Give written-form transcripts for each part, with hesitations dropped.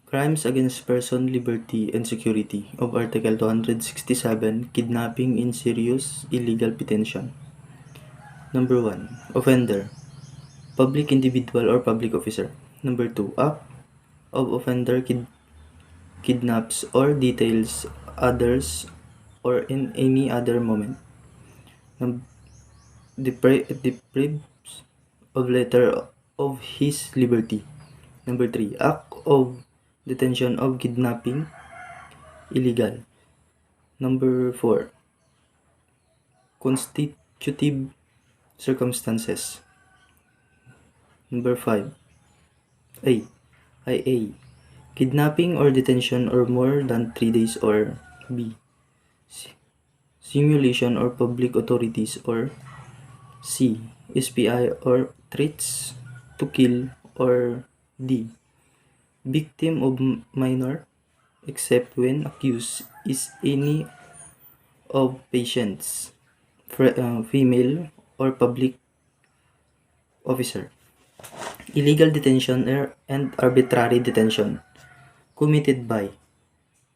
Crimes against person, liberty, and security of Article 267, kidnapping in serious illegal detention. Number 1. Offender, public individual or public officer. Number 2. Act of offender kidnaps or details others or in any other moment. Deprives of letter of his liberty. Number 3. Act of detention of kidnapping illegal. Number 4. Constitutive circumstances. Number 5. A. IA. Kidnapping or detention or more than 3 days or B. Simulation or public authorities or C. SPI or threats to kill or D. Victim of minor except when accused is any of patients, female or public officer. Illegal detention and arbitrary detention committed by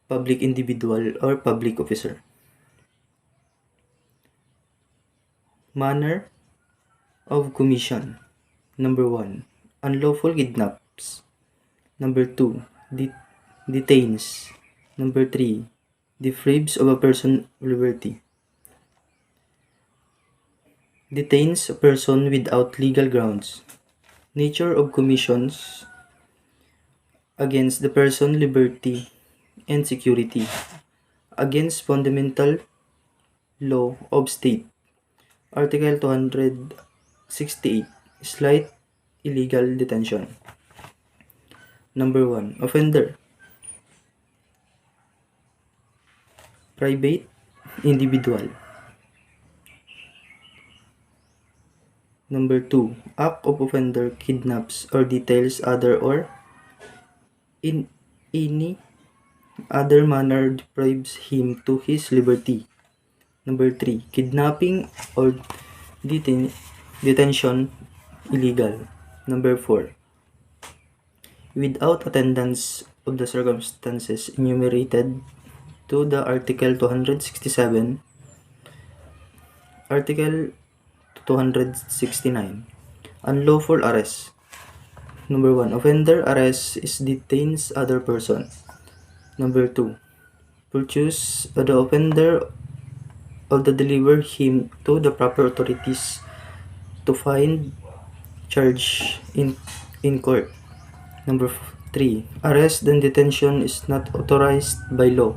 public individual or public officer. Manner of commission. Number 1. Unlawful kidnaps. Number 2. Detains. Number 3. Deprives of a person's liberty. Detains a person without legal grounds. Nature of commissions against the person's liberty and security. Against fundamental law of state. Article 268. Slight illegal detention. Number 1. Offender, private individual. Number 2. Act of offender kidnaps or details other or in any other manner deprives him to his liberty. Number 3. Kidnapping or detention illegal. Number 4. Without attendance of the circumstances enumerated to the Article 267, Article 269. Unlawful arrest. Number 1. Offender arrests is detains other person. Number 2. Purchase the offender of the deliver him to the proper authorities to find charge in court. Number 3. Arrest and detention is not authorized by law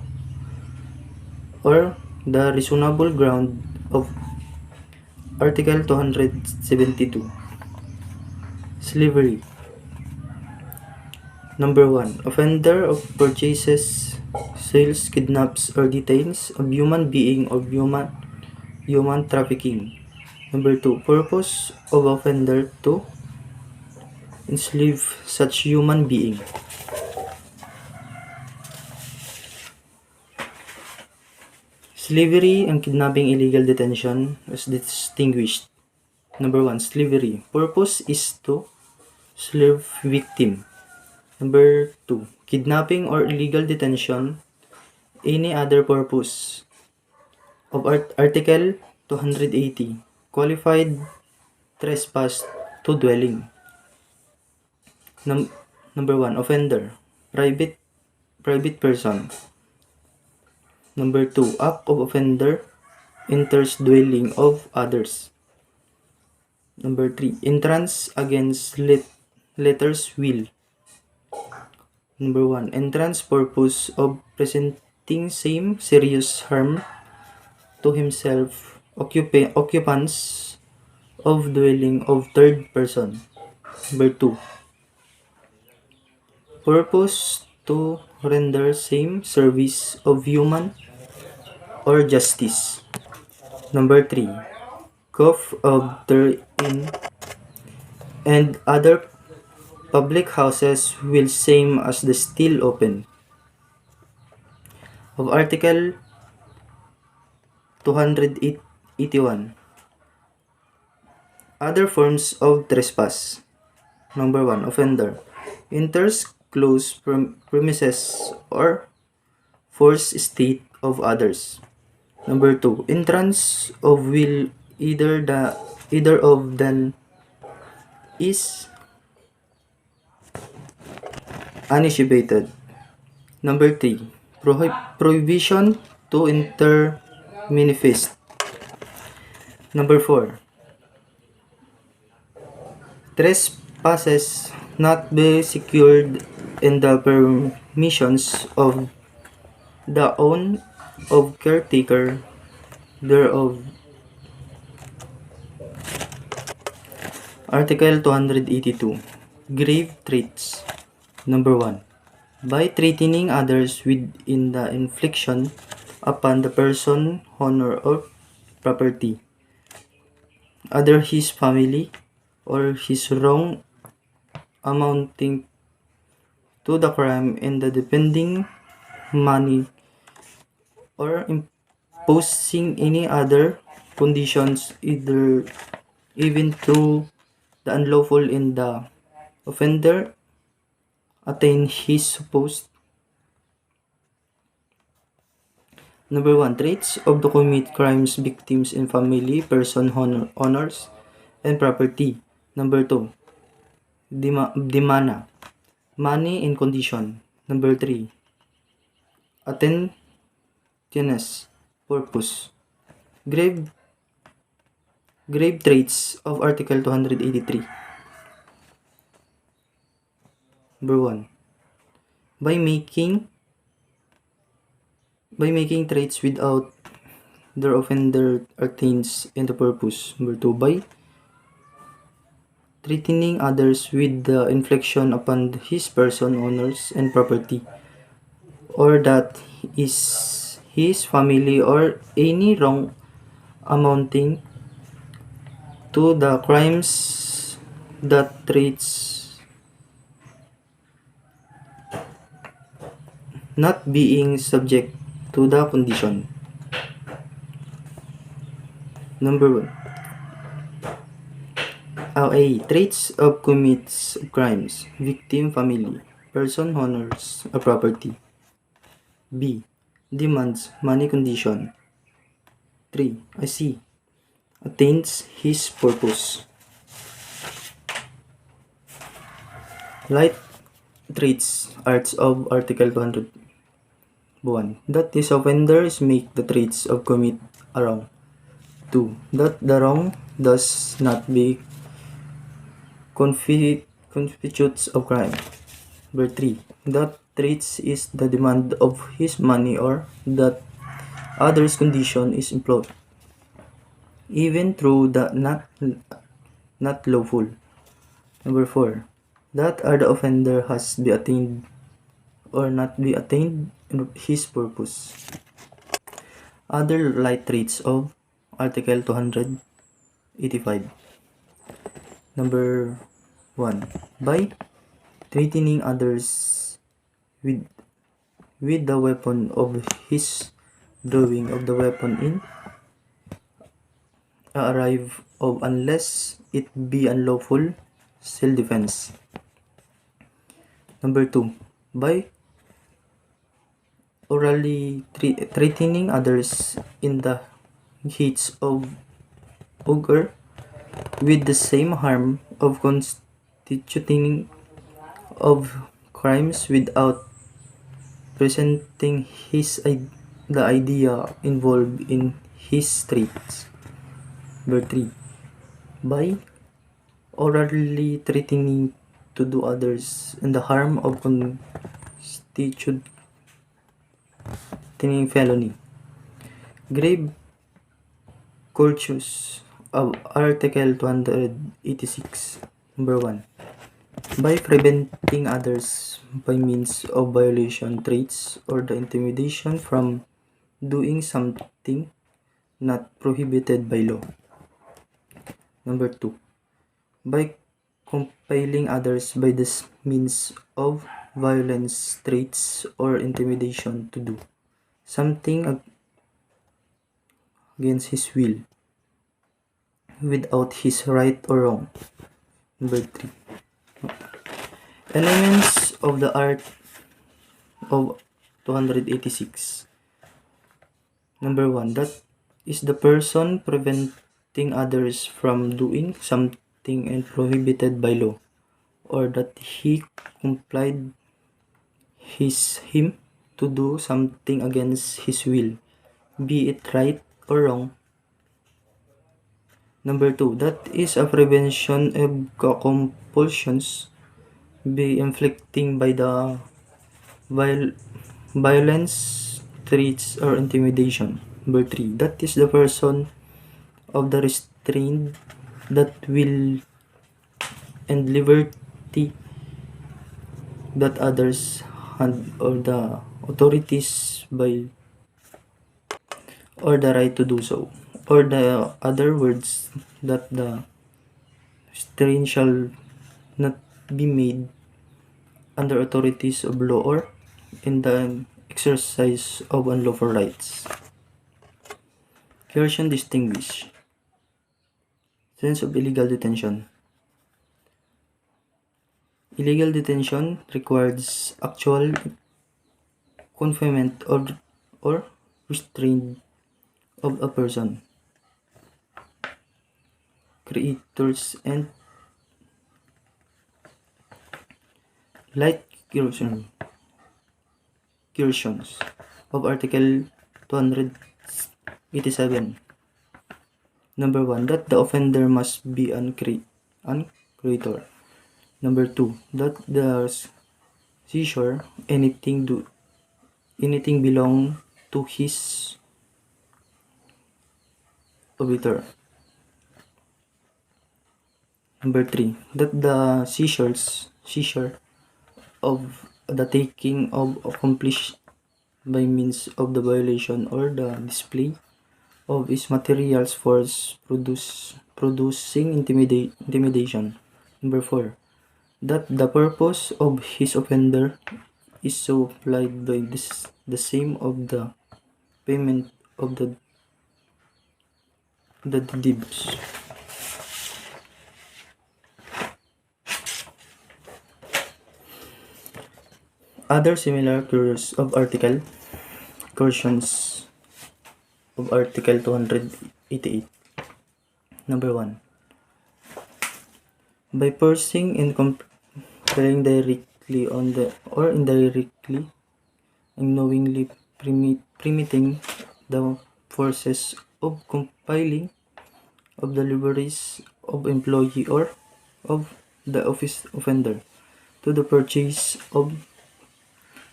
or the reasonable ground of Article 272. Slavery. Number 1. Offender of purchases, sales, kidnaps, or detains a human being or human trafficking. Number 2. Purpose of offender to enslave such human being. Slavery and kidnapping illegal detention is distinguished. Number 1. Slavery. Purpose is to slave victim. Number 2. Kidnapping or illegal detention. Any other purpose of Article 280. Qualified trespass to dwelling. Number 1. Offender. Private person. Number 2. Act of offender enters dwelling of others. Number 3. Entrance against letters will. Number 1. Entrance purpose of presenting same serious harm to himself, occupants of dwelling of third person. Number 2. Purpose to render same service of human or justice. Number 3. Cough of therein and other public houses will same as the still open. Of Article 281. Other forms of trespass. Number 1. Offender enters close premises or forced state of others. Number 2, entrance of will either of them is uninhibited. Number 3, prohibition to enter manifest. Number 4, trespasses not be secured in the permissions of the own of caretaker thereof. Article 282. Grave threats. Number 1. By threatening others within the infliction upon the person, honor, or property, other his family, or his wrong amounting to the crime in the depending money, or imposing any other conditions either even through the unlawful in the offender attain his supposed. Number 1. Traits of the commit crimes victims in family, person, honors, and property. Number 2. Demana. Money and condition. Number 3. Attentiveness. Purpose. Grave traits of Article 283. Number 1. By making traits without their offender attains in the purpose. Number 2. By threatening others with the infliction upon his person, honors, and property, or that is his family, or any wrong amounting to the crimes that threats not being subject to the condition. Number 1. A. Traits of commits of crimes. Victim, family, person, honors, or property. B. Demands, money, condition. 3. C. Attains his purpose. Light traits arts of Article 201. That these offenders make the traits of commit a wrong. 2. That the wrong does not be constitutes of crime. Number 3. That traits is the demand of his money, or that others condition is employed, even through the not lawful. Number 4. That are the offender has be attained or not be attained in his purpose. Other light traits of Article 285. Number 1. By threatening others with the weapon of his drawing of the weapon in arrive of unless it be unlawful self-defense. Number 2. By orally threatening others in the heats of anger with the same harm of constituting of crimes without presenting the idea involved in his threats. Number 3. By orally threatening to do others and the harm of constituting felony. Grave courteous of Article 286. Number 1. By preventing others by means of violation traits or the intimidation from doing something not prohibited by law. Number 2. By compelling others by this means of violence, traits, or intimidation to do something against his will without his right or wrong. Number 3. Elements of the art of 286. Number 1. That is the person preventing others from doing something and prohibited by law, or that he complied him to do something against his will, be it right or wrong. Number 2. That is a prevention of compulsions be inflicting by the viol- violence, threats, or intimidation. Number 3. That is the person of the restrained that will and liberty that others hand or the authorities by or the right to do so, or the other words that the strain shall not be made under authorities of law or in the exercise of unlawful rights. Coercion distinguish. Sense of illegal detention. Illegal detention requires actual confinement or restraint of a person, creators, and light coercions of Article 287. Number 1. That the offender must be creator. Number 2. That the seizure anything belong to his obiter. Number 3. That the seizure of the taking of accomplished by means of the violation or the display of its materials force producing intimidation. Number 4. That the purpose of his offender is so applied by the same of the payment of the dibs. Other similar coercions of Article 288. Number 1. By forcing and compelling directly on the or indirectly and knowingly permitting the forces of compiling of the liberties of employee or of the office offender to the purchase of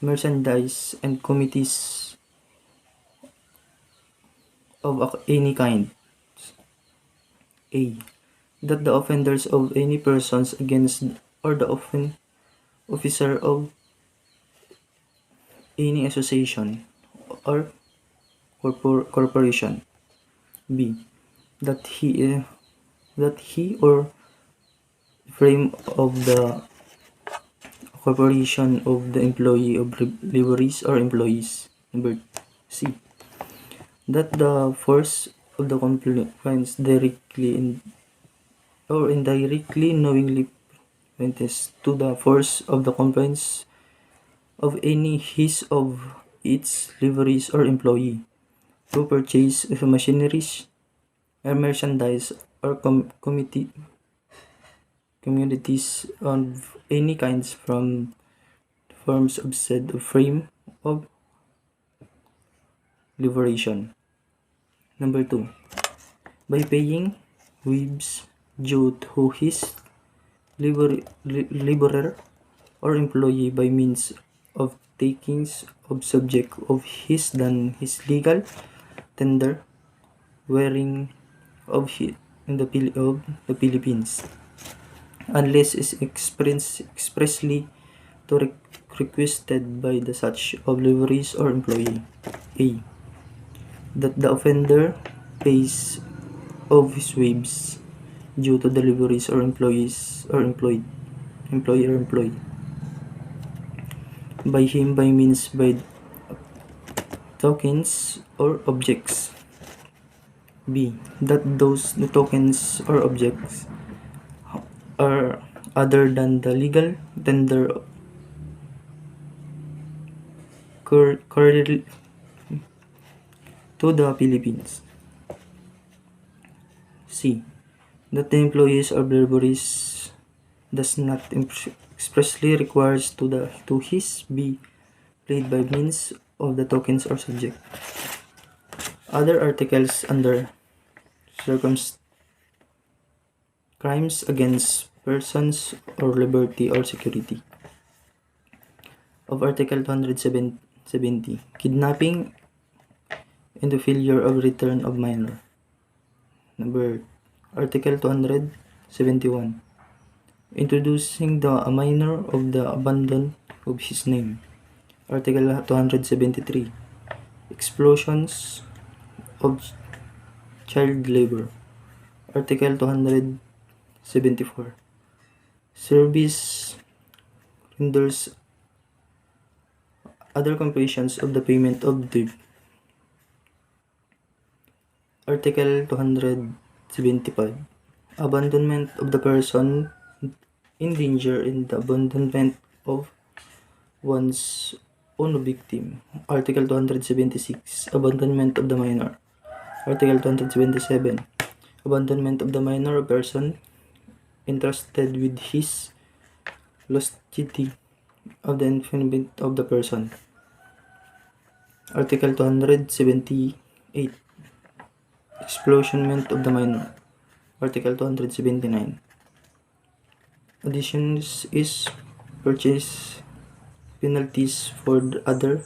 merchandise and committees of any kind. A. That the offenders of any persons against or the officer of any association or corporation. B. That he or frame of the corporation of the employee of liveries or employees. Number C. That the force of the compliance directly or indirectly knowingly points to the force of the compliance of any his of its liveries or employee to purchase of machineries or merchandise or communities of any kinds from forms of said frame of liberation. Number 2. By paying wages due to his laborer or employee by means of takings of subject of his than his legal tender wearing of in of the Philippines, unless is expressly to requested by the such of liveries or employee. A. That the offender pays of his wages due to deliveries or employees or employee or employee by him by means by tokens or objects. B. That those tokens or objects are other than the legal tender currently to the Philippines. C. That the employees or laborers does not expressly requires to his be paid by means of the tokens or subject. Other articles under crimes against persons or liberty or security of Article 270, kidnapping and the failure of return of minor. Number Article 271, introducing a minor of the abandon of his name. Article 273, explosions of child labor. Article 274, service renders other completions of the payment of debt. Article 275, abandonment of the person in danger in the abandonment of one's own victim. Article 276, abandonment of the minor. Article 277, abandonment of the minor person entrusted with his custody of the infant of the person. Article 278, explosionment of the minor. Article 279, additions is purchase penalties for the other